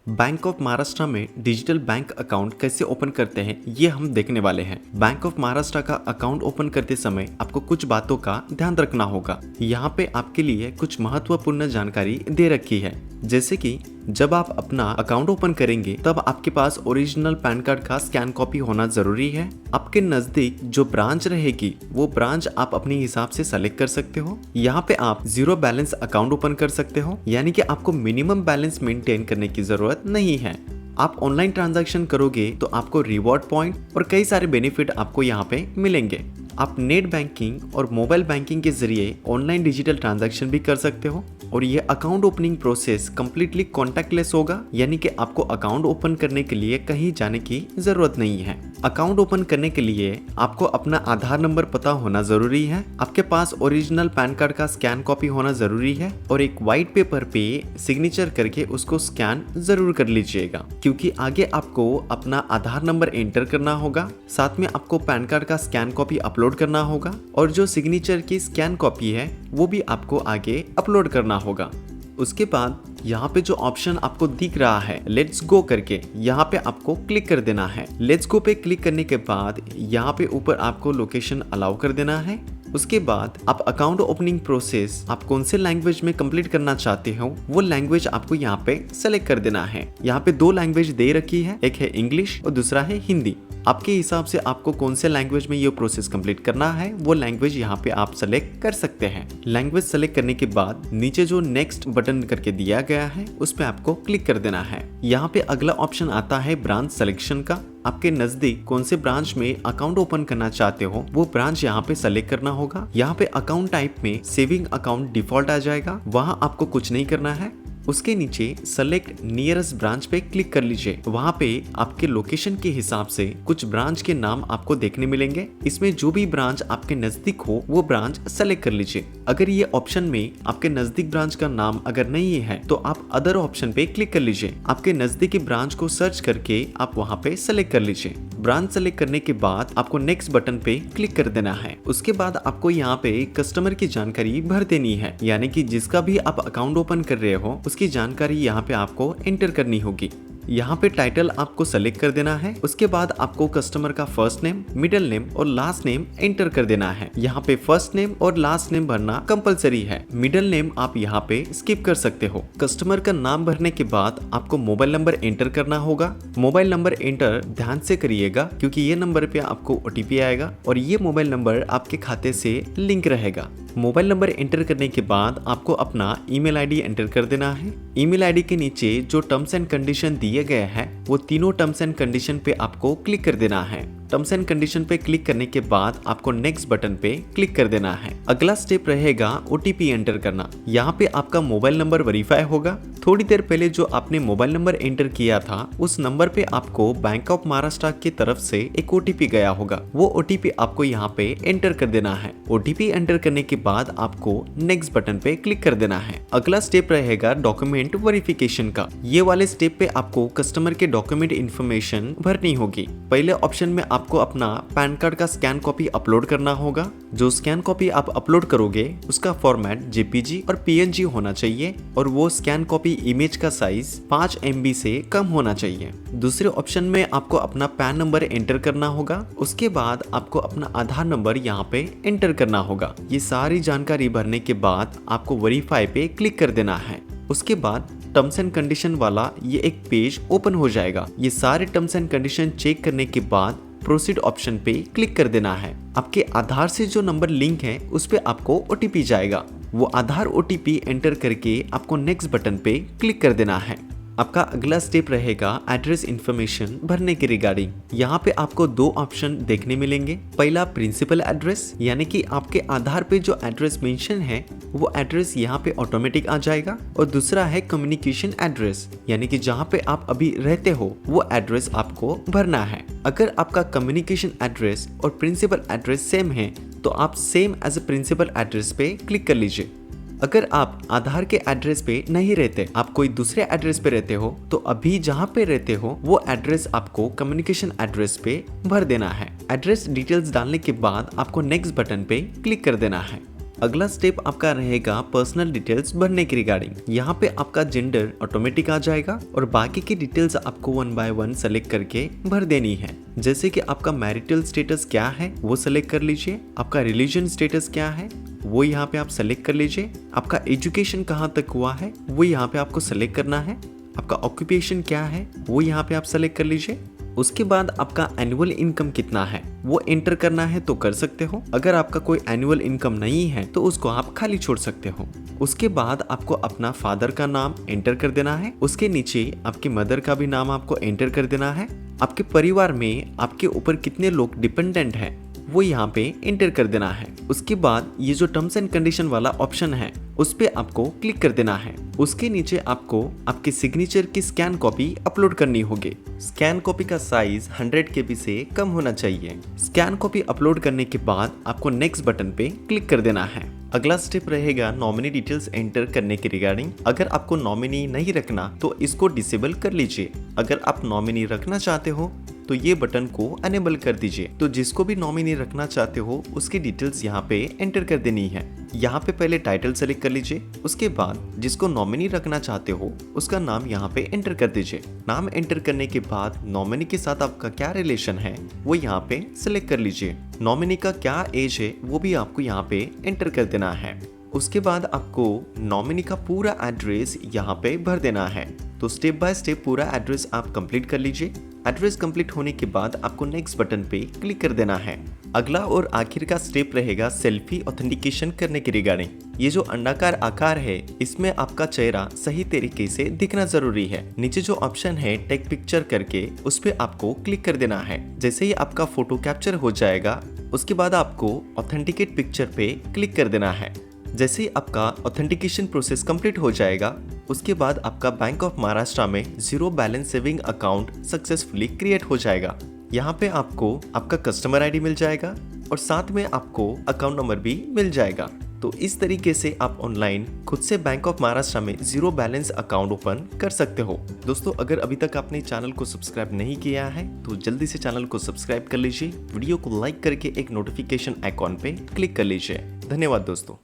Bank of Maharashtra में digital bank account कैसे open करते हैं ये हम देखने वाले हैं। बैंक ऑफ महाराष्ट्र का अकाउंट ओपन करते समय आपको कुछ बातों का ध्यान रखना होगा। यहाँ पे आपके लिए कुछ महत्वपूर्ण जानकारी दे रखी है, जैसे कि जब आप अपना अकाउंट ओपन करेंगे तब आपके पास ओरिजिनल पैन कार्ड का स्कैन कॉपी होना जरूरी है। आपके नजदीक जो ब्रांच रहेगी वो ब्रांच आप अपने हिसाब से सेलेक्ट कर सकते हो। यहाँ पे आप जीरो बैलेंस अकाउंट ओपन कर सकते हो, यानी कि आपको मिनिमम बैलेंस मेंटेन करने की जरूरत नहीं है। आप ऑनलाइन ट्रांजैक्शन करोगे तो आपको रिवॉर्ड पॉइंट और कई सारे बेनिफिट आपको यहाँ पे मिलेंगे। आप नेट बैंकिंग और मोबाइल बैंकिंग के जरिए ऑनलाइन डिजिटल ट्रांजैक्शन भी कर सकते हो और ये account opening process completely contactless होगा, यानी कि आपको अकाउंट ओपन करने के लिए कहीं जाने की जरूरत नहीं है। अकाउंट ओपन करने के लिए आपको अपना आधार नंबर पता होना जरूरी है, आपके पास ओरिजिनल पैन कार्ड का स्कैन कॉपी होना जरूरी है और एक व्हाइट पेपर पे सिग्नेचर करके उसको स्कैन जरूर कर लीजिएगा, क्योंकि आगे आपको अपना आधार नंबर एंटर करना होगा, साथ में आपको पैन कार्ड का स्कैन कॉपी अपलोड करना होगा और जो सिग्नेचर की स्कैन कॉपी है वो भी आपको आगे अपलोड करना होगा। उसके बाद यहाँ पे जो ऑप्शन आपको दिख रहा है लेट्स गो करके, यहाँ पे आपको क्लिक कर देना है। लेट्स गो पे क्लिक करने के बाद यहाँ पे ऊपर आपको लोकेशन अलाउ कर देना है। उसके बाद आप अकाउंट ओपनिंग प्रोसेस आप कौन से लैंग्वेज में कंप्लीट करना चाहते हो वो लैंग्वेज आपको यहाँ पे सेलेक्ट कर देना है। यहाँ पे दो लैंग्वेज दे रखी है, एक है इंग्लिश और दूसरा है हिंदी। आपके हिसाब से आपको कौन से लैंग्वेज में ये प्रोसेस कंप्लीट करना है वो लैंग्वेज यहाँ पे आप सेलेक्ट कर सकते हैं। लैंग्वेज सेलेक्ट करने के बाद नीचे जो नेक्स्ट बटन करके दिया गया है उस पे आपको क्लिक कर देना है। यहाँ पे अगला ऑप्शन आता है ब्रांच सिलेक्शन का। आपके नजदीक कौन से ब्रांच में अकाउंट ओपन करना चाहते हो वो ब्रांच यहाँ पे सेलेक्ट करना होगा। यहाँ पे अकाउंट टाइप में सेविंग अकाउंट डिफॉल्ट आ जाएगा, वहाँ आपको कुछ नहीं करना है। उसके नीचे सेलेक्ट नियरेस्ट ब्रांच पे क्लिक कर लीजिए। वहाँ पे आपके लोकेशन के हिसाब से कुछ ब्रांच के नाम आपको देखने मिलेंगे। इसमें जो भी ब्रांच आपके नजदीक हो वो ब्रांच सेलेक्ट कर लीजिए। अगर ये ऑप्शन में आपके नजदीक ब्रांच का नाम अगर नहीं है तो आप अदर ऑप्शन पे क्लिक कर लीजिए। आपके नजदीकी ब्रांच को सर्च करके आप वहाँ पे सेलेक्ट कर लीजिए। ब्रांच सेलेक्ट करने के बाद आपको नेक्स्ट बटन पे क्लिक कर देना है। उसके बाद आपको यहाँ पे कस्टमर की जानकारी भर देनी है, यानी कि जिसका भी आप अकाउंट ओपन कर रहे हो उसकी जानकारी यहाँ पे आपको एंटर करनी होगी। यहाँ पे टाइटल आपको सेलेक्ट कर देना है। उसके बाद आपको कस्टमर का फर्स्ट नेम, मिडिल नेम और लास्ट नेम एंटर कर देना है। यहाँ पे फर्स्ट नेम और लास्ट नेम भरना कंपलसरी है, मिडिल नेम आप यहाँ पे स्किप कर सकते हो। कस्टमर का नाम भरने के बाद आपको मोबाइल नंबर एंटर करना होगा। मोबाइल नंबर एंटर ध्यान से करिएगा, क्योंकि ये नंबर पे आपको OTP आएगा और ये मोबाइल नंबर आपके खाते से लिंक रहेगा। मोबाइल नंबर एंटर करने के बाद आपको अपना ईमेल आईडी एंटर कर देना है। ईमेल आईडी के नीचे जो टर्म्स एंड कंडीशन दिए गए हैं वो तीनों टर्म्स एंड कंडीशन पे आपको क्लिक कर देना है। टर्म्स एंड कंडीशन पे क्लिक करने के बाद आपको नेक्स्ट बटन पे क्लिक कर देना है। अगला स्टेप रहेगा OTP एंटर करना। यहाँ पे आपका मोबाइल नंबर वेरीफाई होगा। थोड़ी देर पहले जो आपने मोबाइल नंबर एंटर किया था उस नंबर पे आपको बैंक ऑफ महाराष्ट्र की तरफ से एक OTP गया होगा, वो OTP आपको यहाँ पे एंटर कर देना है। OTP एंटर करने के बाद आपको नेक्स्ट बटन पे क्लिक कर देना है। अगला स्टेप रहेगा डॉक्यूमेंट वेरिफिकेशन का। ये वाले स्टेप पे आपको कस्टमर के डॉक्यूमेंट इंफॉर्मेशन भरनी होगी। पहले ऑप्शन में आपको अपना पैन कार्ड का स्कैन कॉपी अपलोड करना होगा। जो स्कैन कॉपी आप अपलोड करोगे उसका फॉर्मेट JPG और PNG होना चाहिए और वो स्कैन कॉपी इमेज का साइज 5 MB से कम होना चाहिए। दूसरे ऑप्शन में आपको अपना पैन नंबर एंटर करना होगा। उसके बाद आपको अपना आधार नंबर यहाँ पे एंटर करना होगा। ये सारी जानकारी भरने के बाद आपको वेरीफाई पे क्लिक कर देना है। उसके बाद टर्म्स एंड कंडीशन वाला ये एक पेज ओपन हो जाएगा। ये सारे टर्म्स एंड कंडीशन चेक करने के बाद प्रोसीड ऑप्शन पे क्लिक कर देना है। आपके आधार से जो नंबर लिंक है उस पे आपको OTP जाएगा। वो आधार OTP एंटर करके आपको नेक्स्ट बटन पे क्लिक कर देना है। आपका अगला स्टेप रहेगा एड्रेस इन्फॉर्मेशन भरने के रिगार्डिंग। यहाँ पे आपको दो ऑप्शन देखने मिलेंगे। पहला प्रिंसिपल एड्रेस, यानी कि आपके आधार पे जो एड्रेस मेंशन है वो एड्रेस यहाँ पे ऑटोमेटिक आ जाएगा, और दूसरा है कम्युनिकेशन एड्रेस, यानी कि जहाँ पे आप अभी रहते हो वो एड्रेस आपको भरना है। अगर आपका कम्युनिकेशन एड्रेस और प्रिंसिपल एड्रेस सेम है तो आप same as a principal address पे क्लिक कर लीजिए। अगर आप आधार के एड्रेस पे नहीं रहते, आप कोई दूसरे एड्रेस पे रहते हो, तो अभी जहाँ पे रहते हो वो एड्रेस आपको कम्युनिकेशन एड्रेस पे भर देना है। एड्रेस डिटेल्स डालने के बाद आपको नेक्स्ट बटन पे क्लिक कर देना है। अगला स्टेप आपका रहेगा पर्सनल डिटेल्स भरने की रिगार्डिंग। यहाँ पे आपका जेंडर ऑटोमेटिक आ जाएगा और बाकी की डिटेल्स आपको 1 बाय 1 सेलेक्ट करके भर देनी है। जैसे कि आपका मैरिटल स्टेटस क्या है वो सेलेक्ट कर लीजिए, आपका रिलीजन स्टेटस क्या है वो यहाँ पे आप सेलेक्ट कर लीजिए, आपका एजुकेशन कहाँ तक हुआ है वो यहाँ पे आपको सेलेक्ट करना है, आपका ऑक्यूपेशन क्या है वो यहाँ पे आप सेलेक्ट कर लीजिए। उसके बाद आपका एनुअल इनकम कितना है वो एंटर करना है तो कर सकते हो। अगर आपका कोई एनुअल इनकम नहीं है तो उसको आप खाली छोड़ सकते हो। उसके बाद आपको अपना फादर का नाम एंटर कर देना है, उसके नीचे आपकी मदर का भी नाम आपको एंटर कर देना है। आपके परिवार में आपके ऊपर कितने लोग डिपेंडेंट हैं वो यहाँ पे एंटर कर देना है। उसके बाद ये जो टर्म्स एंड कंडीशन वाला ऑप्शन है उस पे आपको क्लिक कर देना है। उसके नीचे आपको आपके सिग्नेचर की स्कैन कॉपी अपलोड करनी होगी। स्कैन कॉपी का साइज 100 KB से कम होना चाहिए। स्कैन कॉपी अपलोड करने के बाद आपको नेक्स्ट बटन पे क्लिक कर देना है। अगला स्टेप रहेगा नॉमिनी डिटेल्स एंटर करने के रिगार्डिंग। अगर आपको नॉमिनी नहीं रखना तो इसको डिसेबल कर लीजिए। अगर आप नॉमिनी रखना चाहते हो तो ये बटन को अनेबल कर दीजिए। तो जिसको भी नॉमिनी रखना चाहते हो उसकी डिटेल्स यहाँ पे एंटर कर देनी है। यहाँ पे पहले टाइटल सेलेक्ट कर लीजिए, उसके बाद जिसको नॉमिनी रखना चाहते हो उसका नाम यहाँ पे एंटर कर दीजिए। नाम एंटर करने के बाद नॉमिनी के साथ आपका क्या रिलेशन है वो यहाँ पे सिलेक्ट कर लीजिए। नॉमिनी का क्या एज है वो भी आपको यहाँ पे एंटर कर देना है। उसके बाद आपको नॉमिनी का पूरा एड्रेस यहाँ पे भर देना है। तो स्टेप बाय स्टेप पूरा एड्रेस आप कंप्लीट कर लीजिए। एड्रेस कंप्लीट होने के बाद आपको नेक्स्ट बटन पे क्लिक कर देना है। अगला और आखिर का स्टेप रहेगा सेल्फी ऑथेंटिकेशन करने के रिगार्डिंग। ये जो अंडाकार आकार है इसमें आपका चेहरा सही तरीके से दिखना जरूरी है। नीचे जो ऑप्शन है टेक पिक्चर करके उस पे आपको क्लिक कर देना है। जैसे ही आपका फोटो कैप्चर हो जाएगा उसके बाद आपको ऑथेंटिकेट पिक्चर पे क्लिक कर देना है। जैसे ही आपका ऑथेंटिकेशन प्रोसेस कंप्लीट हो जाएगा उसके बाद आपका बैंक ऑफ महाराष्ट्र में 0 balance saving account successfully create हो जाएगा। यहाँ पे आपको आपका कस्टमर आईडी मिल जाएगा और साथ में आपको अकाउंट नंबर भी मिल जाएगा। तो इस तरीके से आप ऑनलाइन खुद से बैंक ऑफ महाराष्ट्र में 0 बैलेंस अकाउंट ओपन कर सकते हो। दोस्तों अगर अभी तक आपने चैनल को सब्सक्राइब नहीं किया है तो जल्दी से चैनल को सब्सक्राइब कर लीजिए, वीडियो को लाइक करके एक नोटिफिकेशन आइकॉन पे क्लिक कर लीजिए। धन्यवाद दोस्तों।